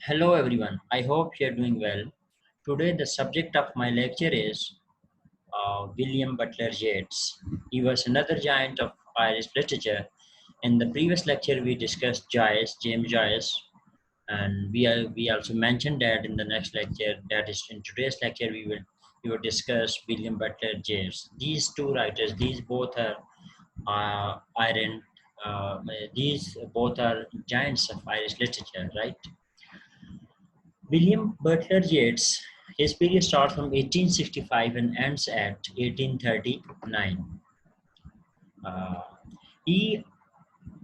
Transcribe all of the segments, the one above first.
Hello everyone, I hope you are doing well. Today the subject of my lecture is William Butler Yeats. He was another giant of Irish literature. In the previous lecture we discussed Joyce, James Joyce, and we also mentioned that in the next lecture, that is in today's lecture, we will discuss William Butler Yeats. These two writers, these both are iron, these both are giants of Irish literature, right? William Butler Yeats, his period starts from 1865 and ends at 1839. Uh, he,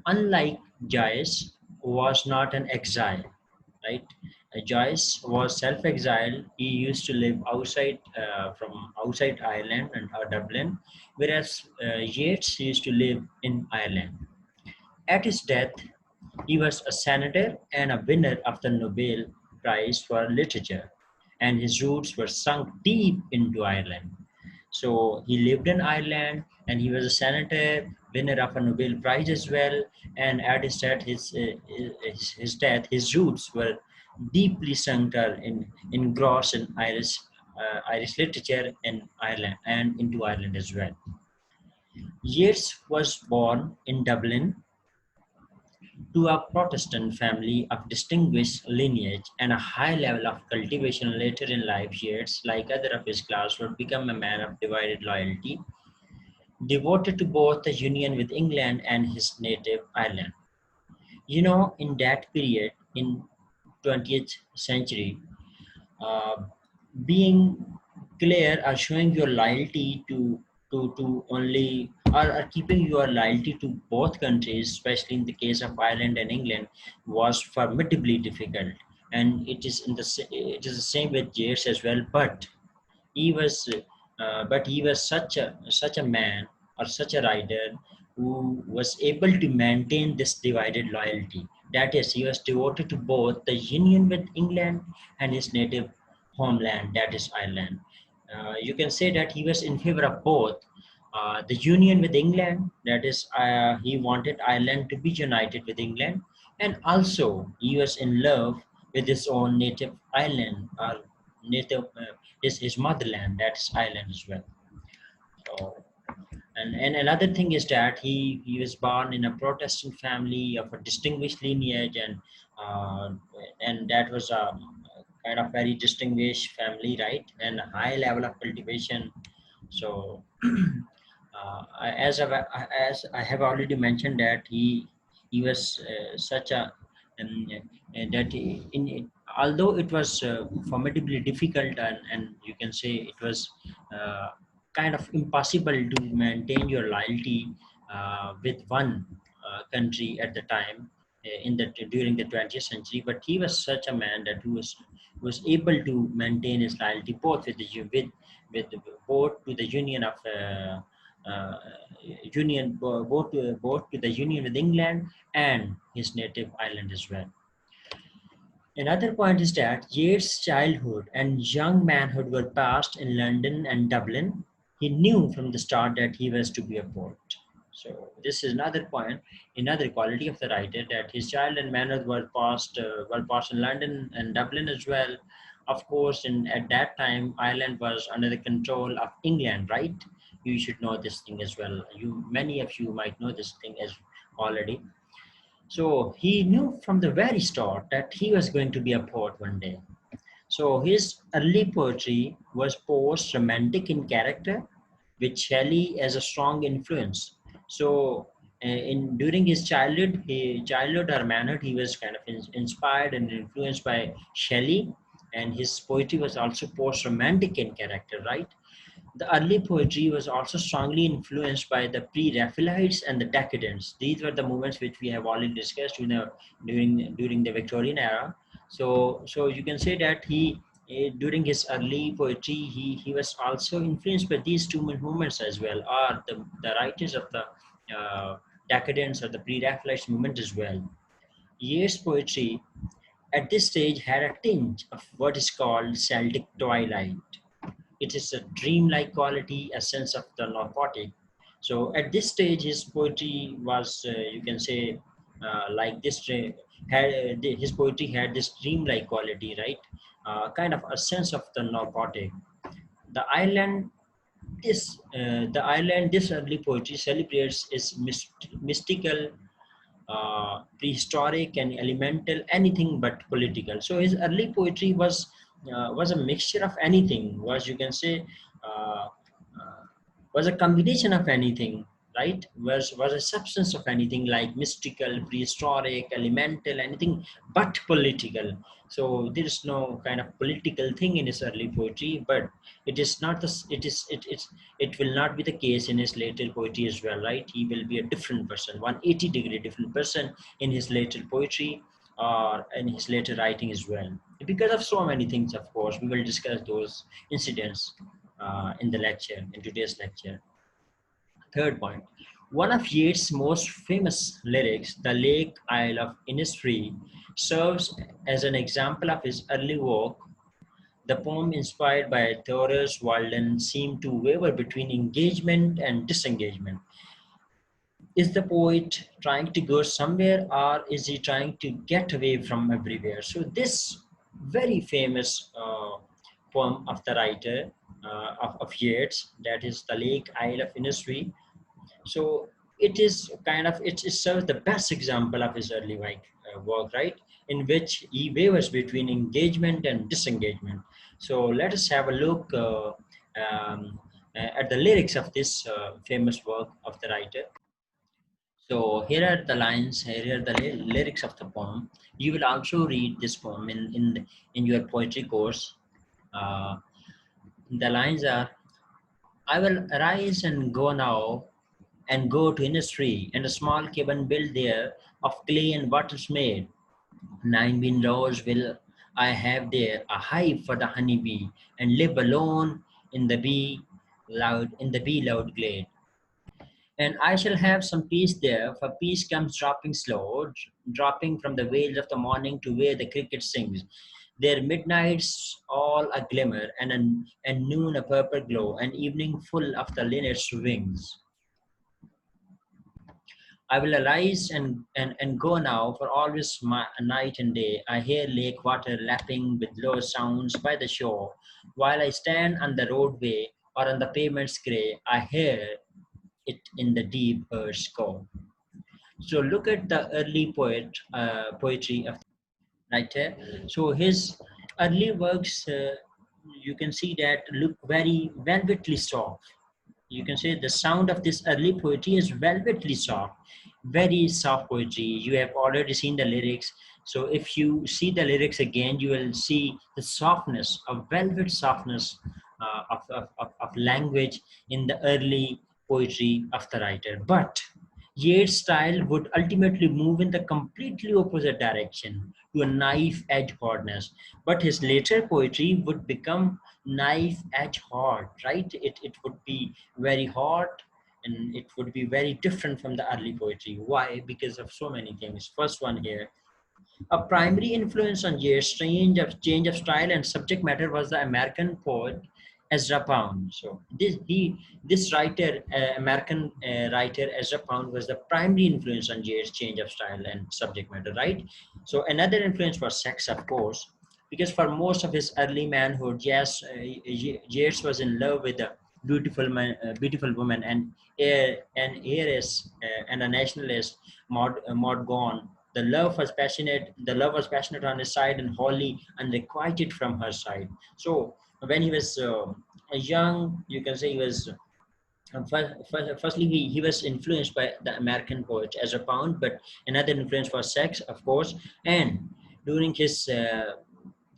unlike Joyce, was not an exile, right? Joyce was self-exiled. He used to live from outside Ireland and Dublin, whereas Yeats used to live in Ireland. At his death, he was a senator and a winner of the Nobel Prize for Literature, and his roots were sunk deep into Ireland. So he lived in Ireland, and he was a senator, winner of a Nobel Prize as well. And at his death, his roots were deeply sunk engrossed in Irish literature in Ireland and into Ireland as well. Yeats was born in Dublin to a Protestant family of distinguished lineage and a high level of cultivation later in life. Yeats, like other of his class, would become a man of divided loyalty, devoted to both the union with England and his native Ireland. You know, in that period, in 20th century, uh, being clear or showing your loyalty to only or keeping your loyalty to both countries, especially in the case of Ireland and England, was formidably difficult. And it is the same with Yeats as well. But he was such a man or such a writer who was able to maintain this divided loyalty. That is, he was devoted to both the union with England and his native homeland, that is Ireland. You can say that he was in favor of both. The union with England, that is, he wanted Ireland to be united with England, and also he was in love with his own native island or native his motherland, that's Ireland as well. So, and another thing is that he was born in a Protestant family of a distinguished lineage, uh, and that was a kind of very distinguished family, right? And a high level of cultivation. So, as I have already mentioned that he was such a that although it was formidably difficult, and you can say it was uh, kind of impossible to maintain your loyalty with one country at the time in the during the 20th century, but he was such a man that who was able to maintain his loyalty both with both to the union of uh, both to the union with England and his native Ireland as well. Another point is that Yeats' childhood and young manhood were passed in London and Dublin. He knew from the start that he was to be a poet. So this is another point, another quality of the writer, that his child and manhood were passed in London and Dublin as well. Of course, at that time, Ireland was under the control of England, right? You should know this thing as well. Many of you might know this thing as already. So he knew from the very start that he was going to be a poet one day. So his early poetry was post-romantic in character, with Shelley as a strong influence. So in during his childhood or manhood, he was kind of inspired and influenced by Shelley, and his poetry was also post-romantic in character, right? The early poetry was also strongly influenced by the pre-Raphaelites and the Decadents. These were the movements which we have already discussed, during the Victorian era. So you can say that during his early poetry, he was also influenced by these two movements as well, or the writers of the uh, Decadents or the pre-Raphaelite movement as well. Yeats' poetry at this stage had a tinge of what is called Celtic twilight. It is a dreamlike quality, a sense of the narcotic. So at this stage, his poetry was, you can say, like this. his poetry had this dreamlike quality, right? Kind of a sense of the narcotic. The island this early poetry celebrates its mystical, prehistoric and elemental, anything but political. So his early poetry was a mixture of anything. Was, you can say, uh, uh, was a combination of anything, right? Was a substance of anything, like mystical, prehistoric, elemental, anything but political. So there is no kind of political thing in his early poetry, but it is not this. It will not be the case in his later poetry as well, right? He will be a different person, 180-degree different person in his later poetry or in his later writing as well. Because of so many things, of course, we will discuss those incidents in the lecture, in today's lecture. Third point. One of Yeats' most famous lyrics, The Lake Isle of Innisfree, serves as an example of his early work. The poem, inspired by Thoreau's Walden, seemed to waver between engagement and disengagement. Is the poet trying to go somewhere, or is he trying to get away from everywhere? So, this very famous poem of the writer of Yeats, that is The Lake Isle of Innisfree. So it is kind of it serves the best example of his early work, right, in which he wavers between engagement and disengagement. So let us have a look at the lyrics of this famous work of the writer. So here are the lines, here are the lyrics of the poem. You will also read this poem in your poetry course. uh, the lines are: I will arise and go now, and go to industry, and a small cabin built there of clay and waters made. 9 windows will I have there, a hive for the honeybee, and live alone in the bee loud glade. And I shall have some peace there, for peace comes dropping slow, dropping from the vales of the morning to where the cricket sings. Their midnights all a glimmer, and noon a purple glow, and evening full of the linnet's wings. I will arise and go now, for always my night and day. I hear lake water lapping with low sounds by the shore. While I stand on the roadway or on the pavement's grey, I hear it in the deep earth's core. So look at the early poetry of writer. So his early works, you can see that look very velvetly soft. You can say the sound of this early poetry is velvetly soft, very soft poetry. You have already seen the lyrics. So if you see the lyrics again, you will see the softness, of velvet softness of language in the early poetry of the writer. But Yeats' style would ultimately move in the completely opposite direction, to a knife edge hardness. But his later poetry would become knife edge hard, right? It would be very hard, and it would be very different from the early poetry. Why? Because of so many things. First one here, a primary influence on Yeats' change of style and subject matter was the American poet Ezra Pound. So this writer, American writer Ezra Pound, was the primary influence on Yeats' change of style and subject matter, right? So another influence was sex, of course, because for most of his early manhood, yes, Yeats was in love with a beautiful woman, and an heiress and a nationalist, Maud Gonne. The love was passionate on his side and wholly unrequited from her side. So when he was young, you can say he was firstly he was influenced by the American poet Ezra Pound, but another influence was sex, of course. And during his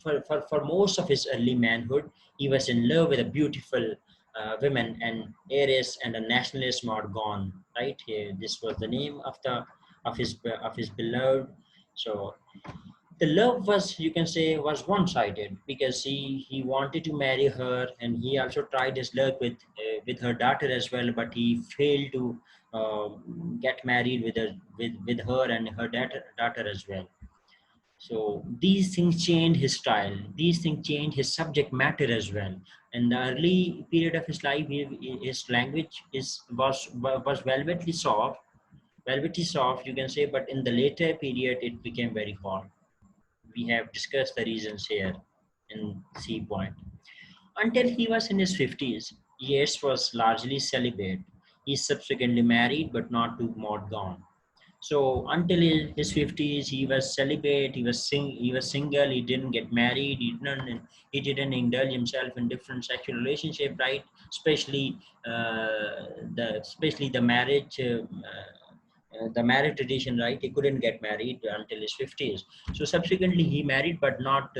for most of his early manhood, he was in love with a beautiful woman, and heiress and a nationalist, Maud Gonne. Right here, this was the name of his beloved. So the love was, you can say, was one-sided, because he wanted to marry her, and he also tried his luck with her daughter as well, but he failed to get married with her and her daughter as well. So these things changed his style. These things changed his subject matter as well. In the early period of his life, his language was velvetly soft, velvety soft, you can say, but in the later period, it became very hot. We have discussed the reasons here in C point. Until he was in his 50s, Yeats was largely celibate. He subsequently married, but not to Maud Gonne. So until his 50s, he was celibate. He was single. He didn't get married. He didn't indulge himself in different sexual relationship. Right, especially the marriage. The marriage tradition, right? He couldn't get married until his 50s. So subsequently, he married, but not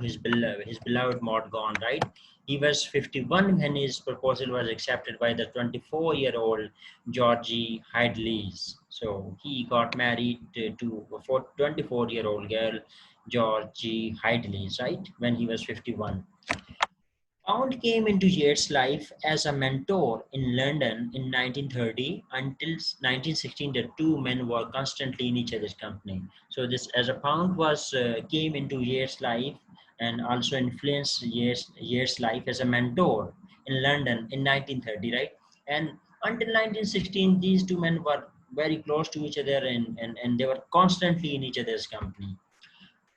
his beloved Maud Gonne, right? He was 51 when his proposal was accepted by the 24-year-old Georgie Hadleys. So he got married to a 24-year-old girl, Georgie Hadleys, right? When he was 51. Pound came into Yeats' life as a mentor in London in 1930 until 1916. The two men were constantly in each other's company. So this, as a Pound was came into Yeats' life and also influenced Yeats' life as a mentor in London in 1930, right? And until 1916, these two men were very close to each other, and they were constantly in each other's company.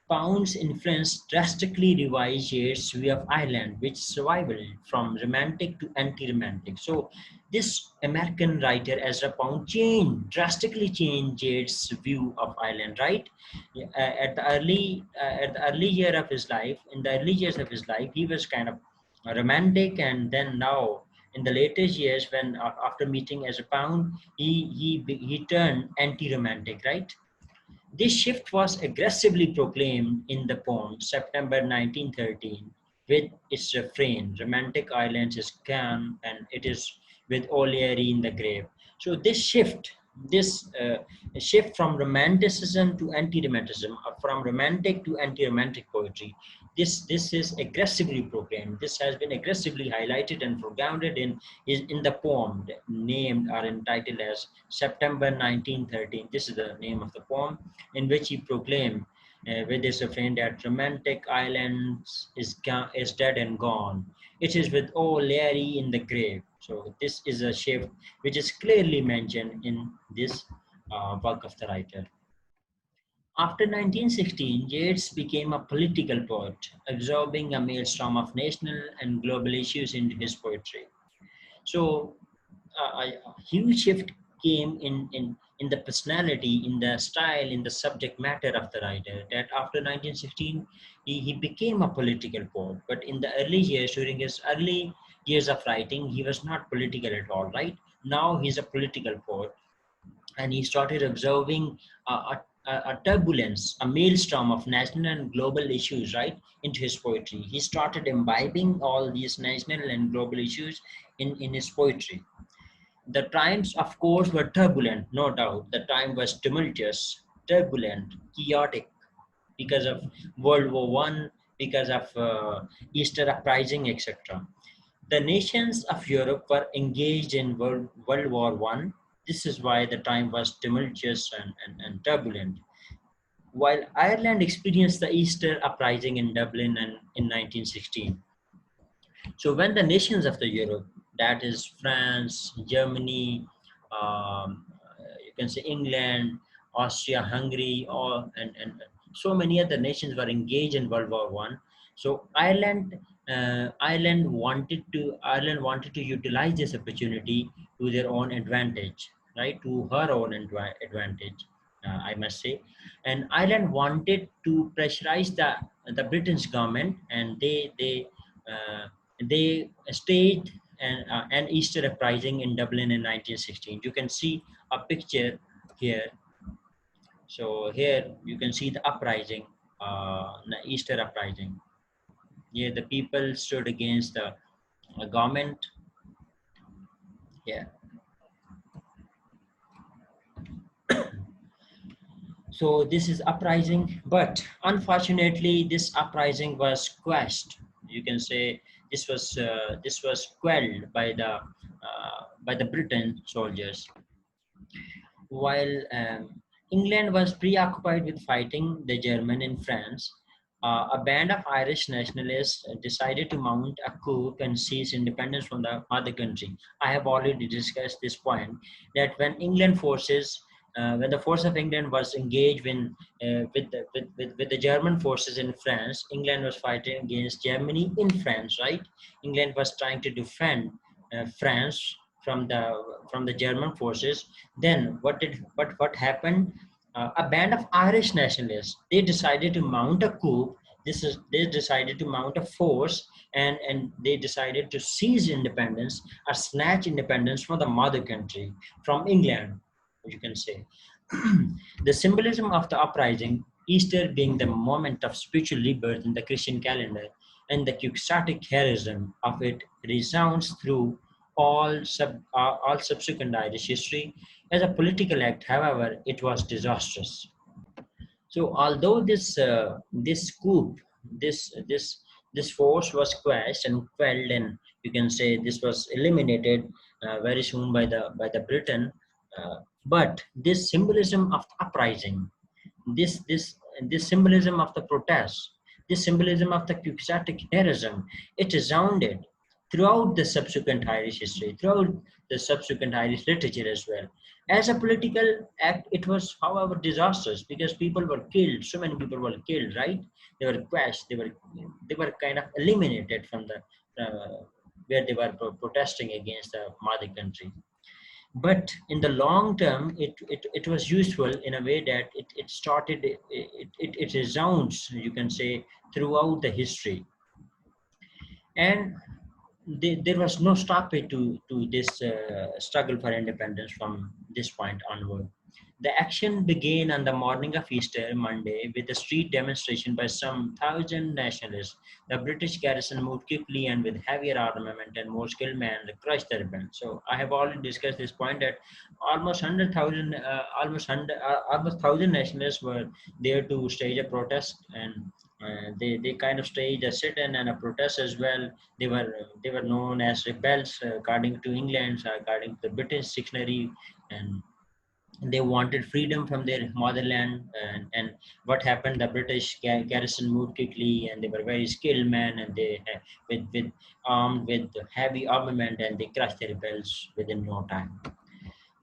Pound's influence drastically revised Yeats' view of Ireland, which survival from romantic to anti-romantic. So, this American writer Ezra Pound drastically changed Yeats' view of Ireland. Right, at the early year of his life, in the early years of his life, he was kind of romantic, and then now in the latest years, when after meeting Ezra Pound, he turned anti-romantic. Right, this shift was aggressively proclaimed in the poem September 1913 with its refrain, Romantic Islands is gone and it is with O'Leary in the grave. So this shift from romanticism to anti-romanticism, from romantic to anti-romantic poetry, this is aggressively proclaimed. This has been aggressively highlighted and foregrounded in the poem named or entitled as September 1913. This is the name of the poem in which he proclaimed with his refrain that romantic islands is dead and gone. It is with O'Leary in the grave. So this is a shift which is clearly mentioned in this work of the writer. After 1916, Yeats became a political poet, absorbing a maelstrom of national and global issues into his poetry. So a huge shift came in the personality, in the style, in the subject matter of the writer. That after 1916, he became a political poet. But in the early years, during his early years of writing, he was not political at all, right? Now he's a political poet, and he started observing a turbulence, a maelstrom of national and global issues, right, into his poetry. He started imbibing all these national and global issues in his poetry. The times, of course, were turbulent, no doubt. The time was tumultuous, turbulent, chaotic because of World War One, because of Easter uprising, etc. The nations of Europe were engaged in World War One. This is why the time was tumultuous and turbulent. While Ireland experienced the Easter uprising in Dublin in 1916. So when the nations of the Europe, that is France, Germany, you can say England, Austria, Hungary, and so many other nations were engaged in World War One. So Ireland wanted to utilize this opportunity to their own advantage, right? To her own advantage, I must say. And Ireland wanted to pressurize the British government, and they staged an Easter uprising in Dublin in 1916. You can see a picture here. So here you can see the uprising, the Easter uprising. Here the people stood against the government. Yeah. So this is uprising, but unfortunately, this uprising was quashed. You can say this was quelled by the Britain soldiers, while England was preoccupied with fighting the German in France. A band of Irish nationalists decided to mount a coup and seize independence from the mother country. I have already discussed this point that when the force of England was engaged with the German forces in France, England was fighting against Germany in France, right? England was trying to defend France from the German forces. Then what happened? A band of Irish nationalists. They decided to mount a coup. They decided to mount a force, and they decided to seize independence or snatch independence from the mother country, from England, you can say. The symbolism of the uprising, Easter being the moment of spiritual rebirth in the Christian calendar, and the quixotic heroism of it resounds through all subsequent Irish history. As a political act, however, it was disastrous. So, although this coup, this force was quashed and quelled, and you can say this was eliminated very soon by the Britain, but this symbolism of uprising, this this this symbolism of the protest, this symbolism of the quixotic heroism, it resounded throughout the subsequent Irish history, throughout the subsequent Irish literature as well. As a political act, it was, however, disastrous because people were killed. So many people were killed, right? They were crushed. They were kind of eliminated from the where they were protesting against the mother country. But in the long term, it was useful in a way that it resounds, you can say, throughout the history. And there was no stoppage to this struggle for independence from this point onward. The action began on the morning of Easter Monday with a street demonstration by some thousand nationalists. The British garrison moved quickly and with heavier armament and more skilled men to crush the rebels. So I have already discussed this point that almost 100,000, almost 1,000 nationalists were there to stage a protest, and they kind of staged a sit-in and a protest as well. They were known as rebels according to England, according to the British dictionary, and they wanted freedom from their motherland. And what happened? The British garrison moved quickly, and they were very skilled men, and they with armed with heavy armament, and they crushed the rebels within no time.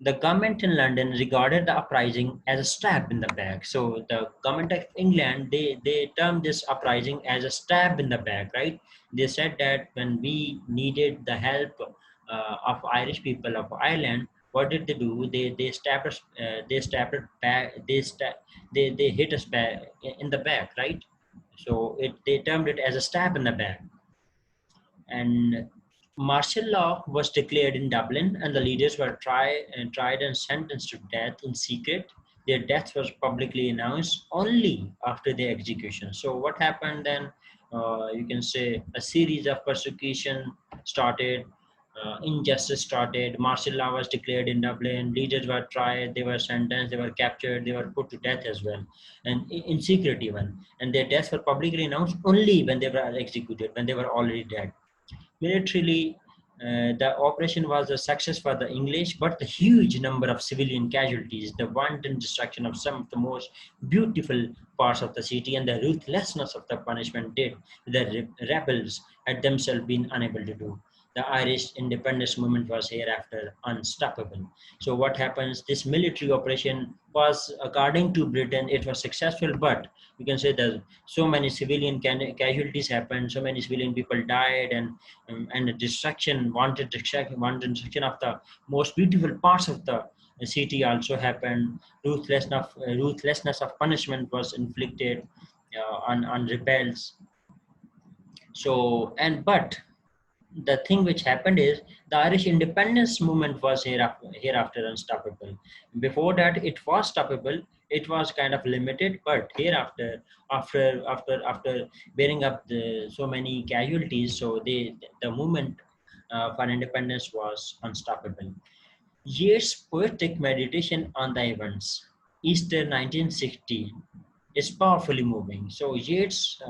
The government in London regarded the uprising as a stab in the back. So the government of England, they termed this uprising as a stab in the back, right? They said that when we needed the help of Irish people of Ireland, what did they do? They stabbed us. They stabbed it back. They hit us back in the back, right? So they termed it as a stab in the back. And martial law was declared in Dublin, and the leaders were tried and sentenced to death in secret. Their death was publicly announced only after their execution. So what happened then? You can say a series of persecution started, injustice started, martial law was declared in Dublin, leaders were tried, they were sentenced, they were captured, they were put to death as well, and in secret even. And their deaths were publicly announced only when they were executed, when they were already dead. Militarily, the operation was a success for the English, but the huge number of civilian casualties, the wanton destruction of some of the most beautiful parts of the city, and the ruthlessness of the punishment did the rebels had themselves been unable to do. The Irish independence movement was hereafter unstoppable. So what happens? This military operation was, according to Britain, it was successful, but you can say that so many civilian casualties happened, so many civilian people died, and the destruction, wanted destruction of the most beautiful parts of the city also happened. Ruthlessness of punishment was inflicted on rebels. So, and but the thing which happened is the Irish independence movement was hereafter unstoppable. Before that, it was stoppable. It was kind of limited, but hereafter, after bearing up so many casualties, so the movement for independence was unstoppable. Yeats' poetic meditation on the events, Easter 1916, is powerfully moving. So Yeats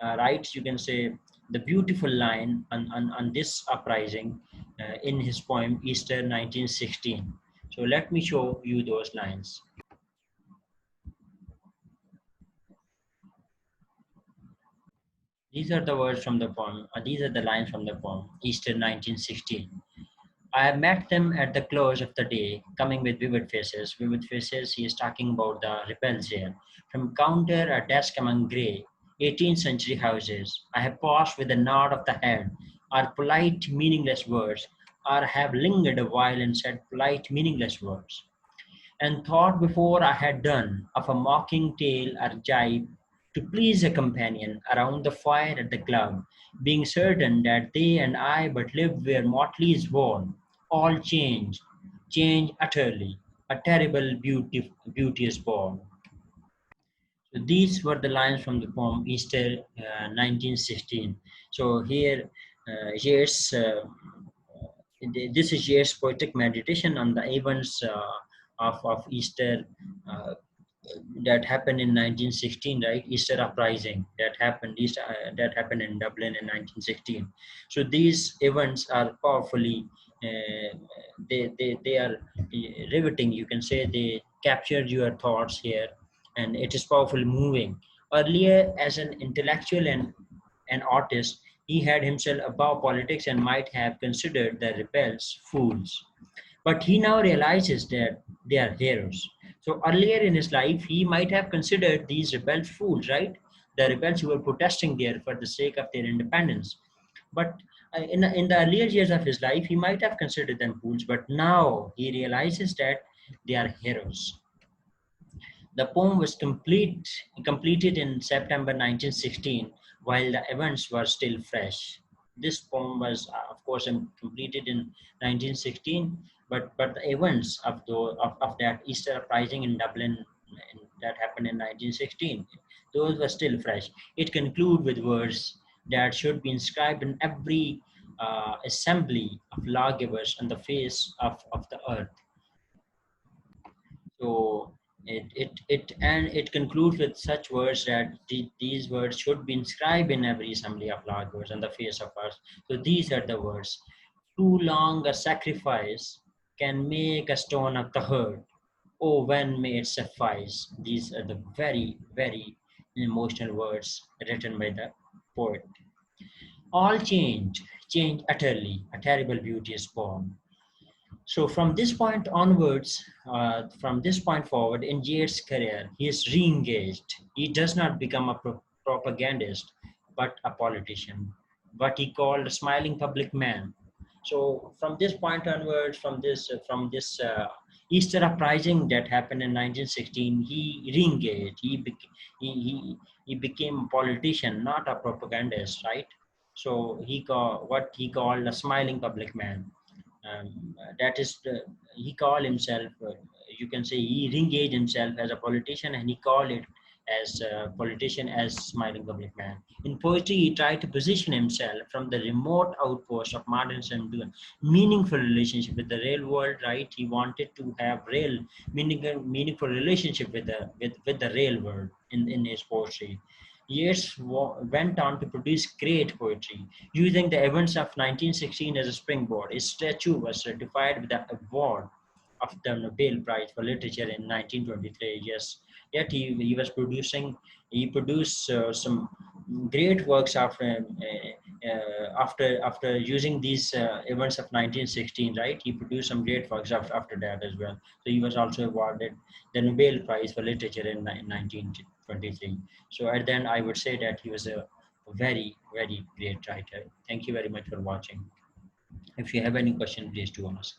writes, you can say, the beautiful line on this uprising in his poem Easter 1916. So let me show you those lines. These are the words from the poem. These are the lines from the poem, Easter 1916. I have met them at the close of the day, coming with vivid faces. Vivid faces, he is talking about the rebels here. From counter a desk among grey, 18th century houses, I have paused with a nod of the head, or polite, meaningless words, or have lingered a while and said polite, meaningless words and thought before I had done of a mocking tale or jibe to please a companion around the fire at the club, being certain that they and I but lived where motley is worn, all changed, changed utterly, a terrible beauty is born. So these were the lines from the poem Easter 1916. So here, Yeats, this is Yeats' poetic meditation on the events of Easter that happened in 1916, right? Easter uprising that happened in Dublin in 1916. So these events are powerfully, uh, they are riveting. You can say they captured your thoughts here, and it is powerfully moving. Earlier, as an intellectual and an artist, he had himself above politics and might have considered the rebels fools, but he now realizes that they are heroes. So earlier in his life, he might have considered these rebels fools, right? The rebels who were protesting there for the sake of their independence. But in the earlier years of his life, he might have considered them fools, but now he realizes that they are heroes. The poem was completed in September 1916 while the events were still fresh. This poem was, of course, completed in 1916, but the events of that Easter uprising in Dublin that happened in 1916, those were still fresh. It concludes with words that should be inscribed in every assembly of lawgivers on the face of the earth. So it concludes with such words that these words should be inscribed in every assembly of lawgivers on the face of earth. So these are the words. Too long a sacrifice can make a stone of the herd. Oh, when may it suffice? These are the very, very emotional words written by the poet. All change utterly. A terrible beauty is born. So from this point onwards, from this point forward in Yeats' career, he is re-engaged. He does not become a propagandist, but a politician, what he called a smiling public man. So from this point onwards, from this Easter uprising that happened in 1916, he re-engaged. He became a politician, not a propagandist, right? So what he called a smiling public man. That is he called himself, you can say he engaged himself as a politician, and he called it as a politician as smiling public man. In poetry, he tried to position himself from the remote outpost of modernism to a meaningful relationship with the real world, right? He wanted to have real meaningful relationship with the real world in his poetry. Yeats went on to produce great poetry, using the events of 1916 as a springboard. His statue was certified with the award of the Nobel Prize for Literature in 1923. Yes, yet he produced some great works after using these events of 1916. Right, he produced some great works after that as well. So he was also awarded the Nobel Prize for Literature in 1923. So at the end, I would say that he was a very, very great writer. Thank you very much for watching. If you have any question, please do ask.